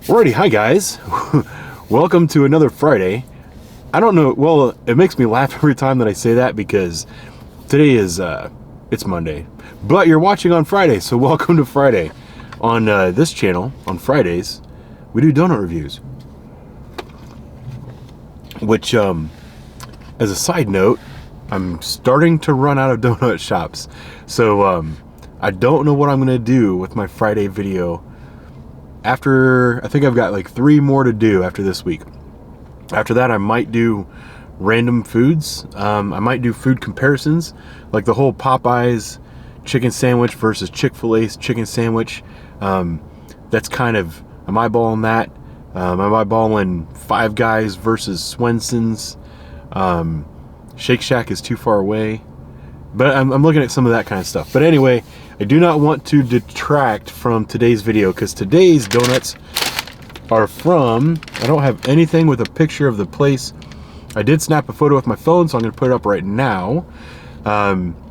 Alrighty, hi guys. Welcome to another Friday. I don't know, well, it makes me laugh every time that I say that because today is, it's Monday. But you're watching on Friday, so welcome to Friday. On this channel, on Fridays, we do donut reviews. Which, as a side note, I'm starting to run out of donut shops. So, I don't know what I'm going to do with my Friday video. After, I think I've got like 3 more to do after this week. After that, I might do random foods. I might do food comparisons, like the whole Popeye's chicken sandwich versus Chick-fil-A's chicken sandwich. That's kind of, I'm eyeballing that. I'm eyeballing Five Guys versus Swenson's. Shake Shack is too far away. But I'm looking at some of that kind of stuff. But anyway, I do not want to detract from today's video because today's donuts are from, I don't have anything with a picture of the place. I did snap a photo with my phone, so I'm going to put it up right now.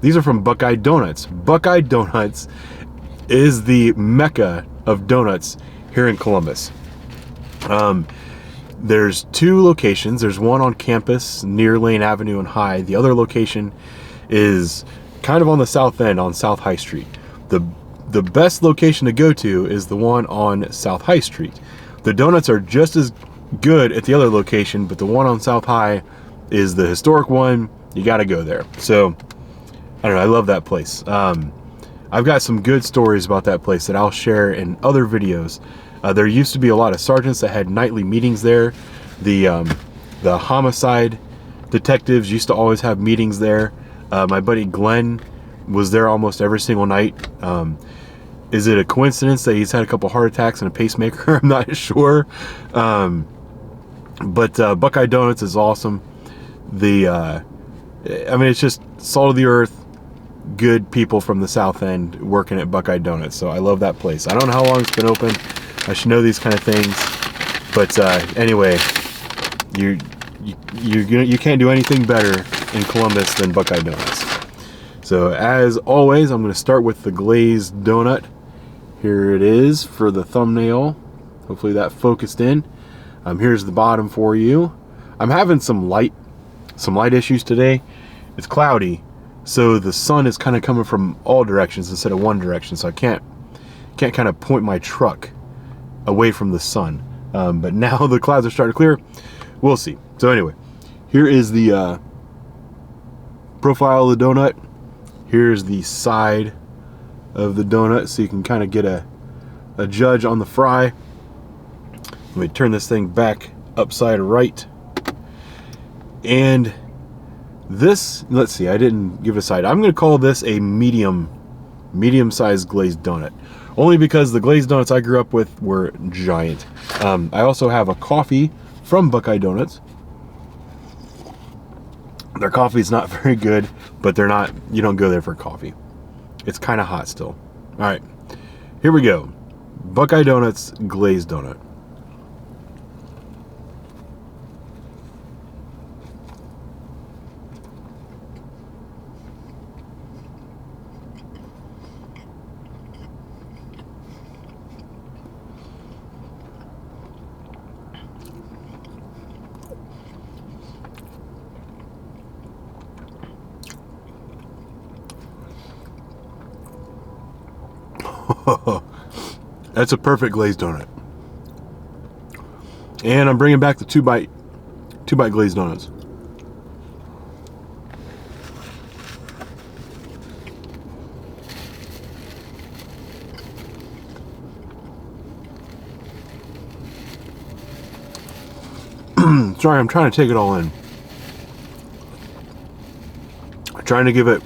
These are from Buckeye Donuts. Buckeye Donuts is the mecca of donuts here in Columbus. There's 2 locations. There's one on campus near Lane Avenue and High. The other location is kind of on the south end on South High Street. The best location to go to is the one on South High Street. The donuts are just as good at the other location, but the one on South High is the historic one. You got to go there. So I don't know, I love that place. I've got some good stories about that place that I'll share in other videos. There used to be a lot of sergeants that had nightly meetings there. The homicide detectives used to always have meetings there. My buddy Glenn was there almost every single night. Is it a coincidence that he's had a couple heart attacks and a pacemaker? I'm not sure. But Buckeye Donuts is awesome. I mean, it's just salt of the earth, good people from the south end working at Buckeye Donuts. So I love that place. I don't know how long it's been open. I should know these kind of things. But anyway, you can't do anything better in Columbus than Buckeye Donuts. So as always, I'm going to start with the glazed donut. Here it is for the thumbnail. Hopefully that focused in. Here's the bottom for you. I'm having some light issues today. It's cloudy, so the sun is kind of coming from all directions instead of one direction. So I can't kind of point my truck away from the sun. But now the clouds are starting to clear. We'll see. So anyway, here is the profile of the donut. Here's the side of the donut, so you can kind of get a judge on the fry. Let me turn this thing back upside right. And this, let's see, I didn't give a side. I'm going to call this a medium-sized glazed donut, only because the glazed donuts I grew up with were giant. I also have a coffee from Buckeye Donuts. Their coffee is not very good, but you don't go there for coffee. It's kind of hot still. All right, here we go. Buckeye Donuts glazed donut. That's a perfect glazed donut. And I'm bringing back the 2-bite glazed donuts. Sorry, I'm trying to take it all in. I'm trying to give it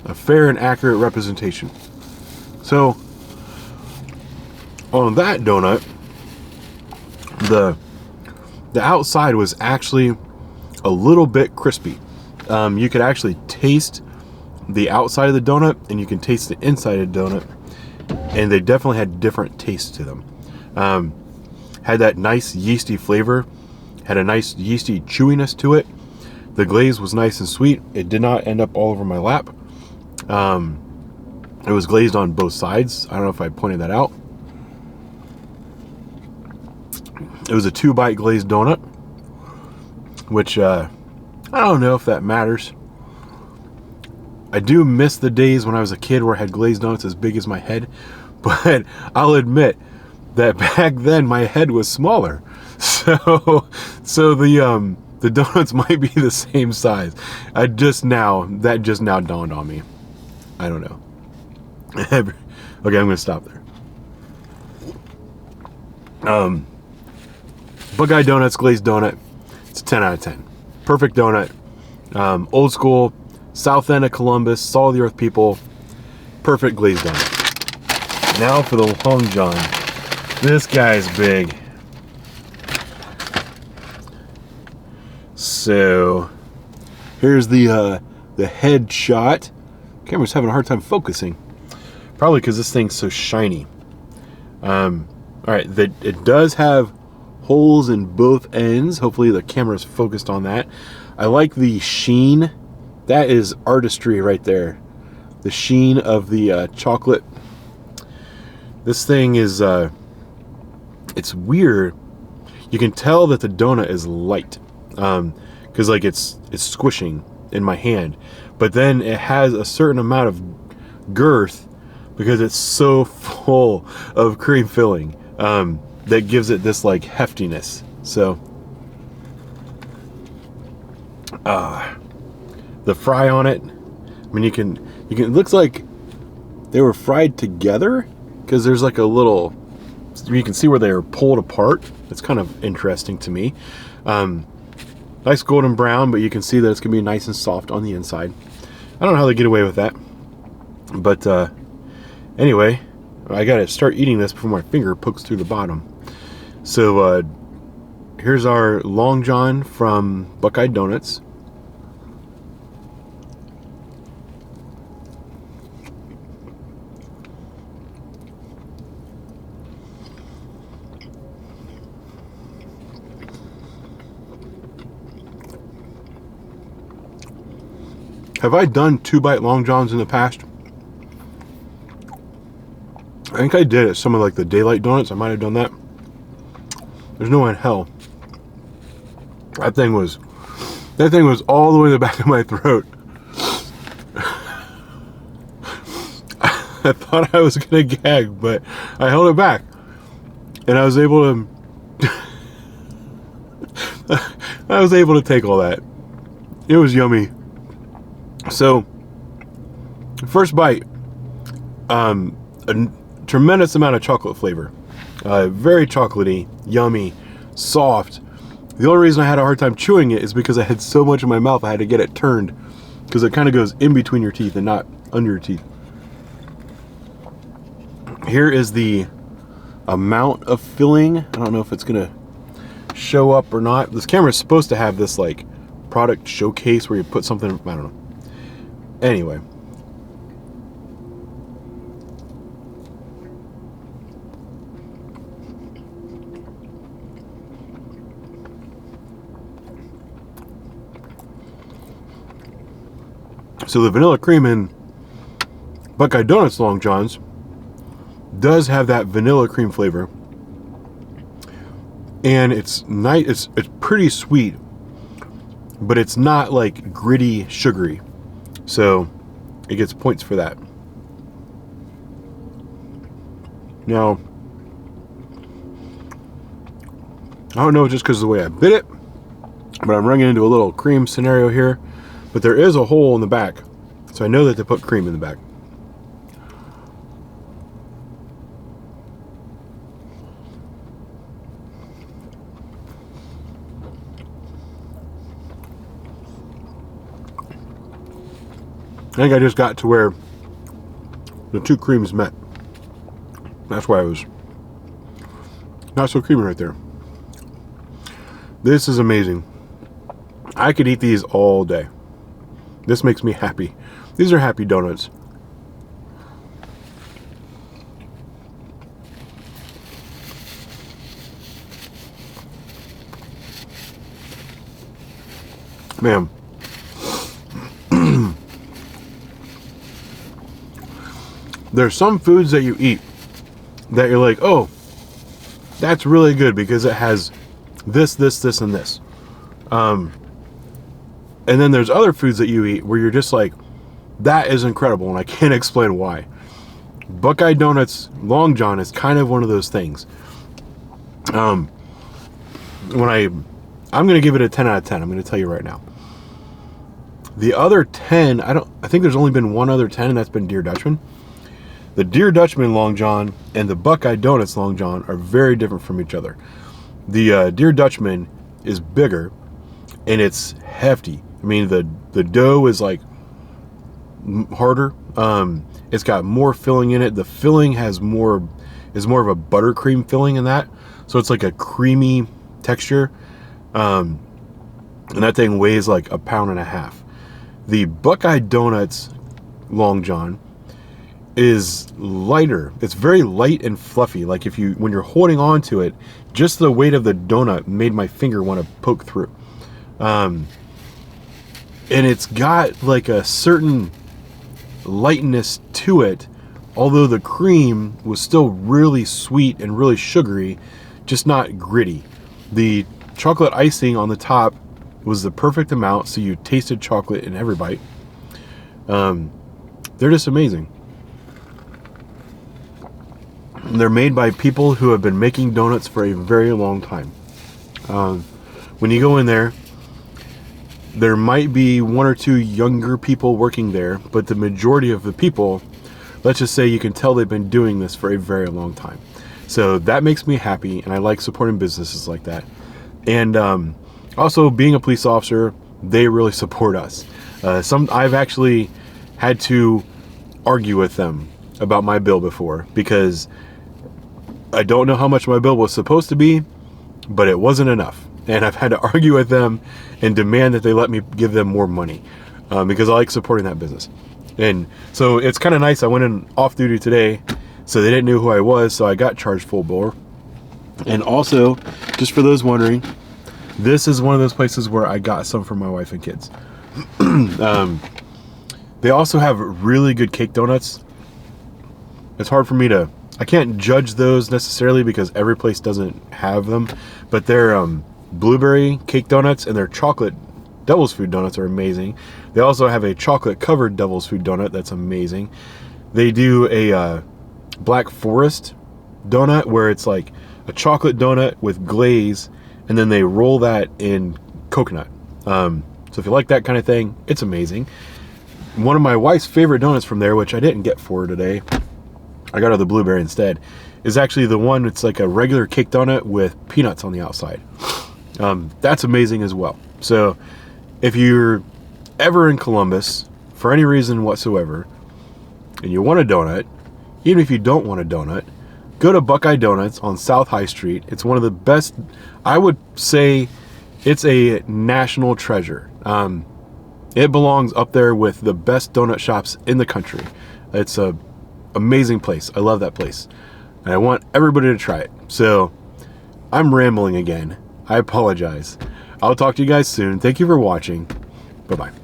a fair and accurate representation. So on that donut, the outside was actually a little bit crispy. You could actually taste the outside of the donut, and you can taste the inside of the donut, and they definitely had different tastes to them. Had that nice yeasty flavor, had a nice yeasty chewiness to it. The glaze was nice and sweet. It did not end up all over my lap. It was glazed on both sides. I don't know if I pointed that out. It was a 2-bite glazed donut, which I don't know if that matters. I do miss the days when I was a kid where I had glazed donuts as big as my head, but I'll admit that back then my head was smaller. So the donuts might be the same size. That just now dawned on me. I don't know. Okay, I'm gonna stop there. Buckeye Donuts glazed donut. It's a 10 out of 10. Perfect donut. Old school, south end of Columbus, salt of the earth people. Perfect glazed donut. Now for the Long John. This guy's big. So here's the head shot. Camera's having a hard time focusing. Probably because this thing's so shiny. All right, it does have holes in both ends. Hopefully the camera's focused on that. I like the sheen. That is artistry right there. The sheen of the chocolate. This thing is, it's weird. You can tell that the donut is light, because like it's squishing in my hand. But then it has a certain amount of girth because it's so full of cream filling. That gives it this like heftiness. So the fry on it, I mean, you can it looks like they were fried together, because there's like a little, you can see where they are pulled apart. It's kind of interesting to me. Nice golden brown, but you can see that it's gonna be nice and soft on the inside. I don't know how they get away with that, but anyway, I gotta start eating this before my finger pokes through the bottom. So here's our Long John from Buckeye Donuts. Have I done 2-bite Long Johns in the past? I think I did at some of like the Daylight Donuts. I might have done that. There's no way in hell. That thing was all the way in the back of my throat. I thought I was gonna gag, but I held it back, and I was able to take all that. It was yummy. So, first bite, a tremendous amount of chocolate flavor. Very chocolatey, yummy, soft. The only reason I had a hard time chewing it is because I had so much in my mouth I had to get it turned, because it kind of goes in between your teeth and not under your teeth. Here is the amount of filling. I don't know if it's gonna show up or not. This camera is supposed to have this like product showcase where you put something, I don't know. Anyway. So the vanilla cream in Buckeye Donuts Long Johns does have that vanilla cream flavor. And it's nice, it's pretty sweet, but it's not like gritty, sugary. So it gets points for that. Now, I don't know just because of the way I bit it, but I'm running into a little cream scenario here. But there is a hole in the back, so I know that they put cream in the back. I think I just got to where the two creams met. That's why I was not so creamy right there. This is amazing. I could eat these all day. This makes me happy. These are happy donuts. Man. There's some foods that you eat that you're like, oh, That's really good because it has this, and this. And then there's other foods that you eat where you're just like, that is incredible, and I can't explain why. Buckeye Donuts Long John is kind of one of those things. I'm going to give it a 10 out of 10. I'm going to tell you right now. The other 10, I think there's only been one other 10, and that's been Dear Dutchman. The Dear Dutchman Long John and the Buckeye Donuts Long John are very different from each other. The Dear Dutchman is bigger and it's hefty. I mean, the dough is like harder. It's got more filling in it. The filling is more of a buttercream filling in that. So it's like a creamy texture. And that thing weighs like 1.5 pounds. The Buckeye Donuts Long John is lighter. It's very light and fluffy. Like when you're holding on to it, just the weight of the donut made my finger want to poke through. And it's got like a certain lightness to it, although the cream was still really sweet and really sugary, just not gritty. The chocolate icing on the top was the perfect amount, so you tasted chocolate in every bite. They're just amazing. They're made by people who have been making donuts for a very long time. When you go in there might be 1 or 2 younger people working there, but the majority of the people, let's just say you can tell they've been doing this for a very long time. So that makes me happy, and I like supporting businesses like that. And also, being a police officer, they really support us. I've actually had to argue with them about my bill before, because I don't know how much my bill was supposed to be, but it wasn't enough. And I've had to argue with them and demand that they let me give them more money, because I like supporting that business. And so it's kind of nice. I went in off duty today, so they didn't know who I was, so I got charged full bore. And also, just for those wondering, this is one of those places where I got some for my wife and kids. They also have really good cake donuts. It's hard for me I can't judge those necessarily because every place doesn't have them, but they're blueberry cake donuts, and their chocolate devil's food donuts are amazing. They also have a chocolate covered devil's food donut that's amazing. They do a Black Forest donut where it's like a chocolate donut with glaze, and then they roll that in coconut. So if you like that kind of thing, it's amazing. One of my wife's favorite donuts from there, which I didn't get for her today, I got her the blueberry instead, is actually the one that's like a regular cake donut with peanuts on the outside. That's amazing as well. So if you're ever in Columbus for any reason whatsoever and you want a donut, even if you don't want a donut, go to Buckeye Donuts on South High Street. It's one of the best. I would say it's a national treasure. It belongs up there with the best donut shops in the country. It's a amazing place. I love that place, and I want everybody to try it. So I'm rambling again. I apologize. I'll talk to you guys soon. Thank you for watching. Bye-bye.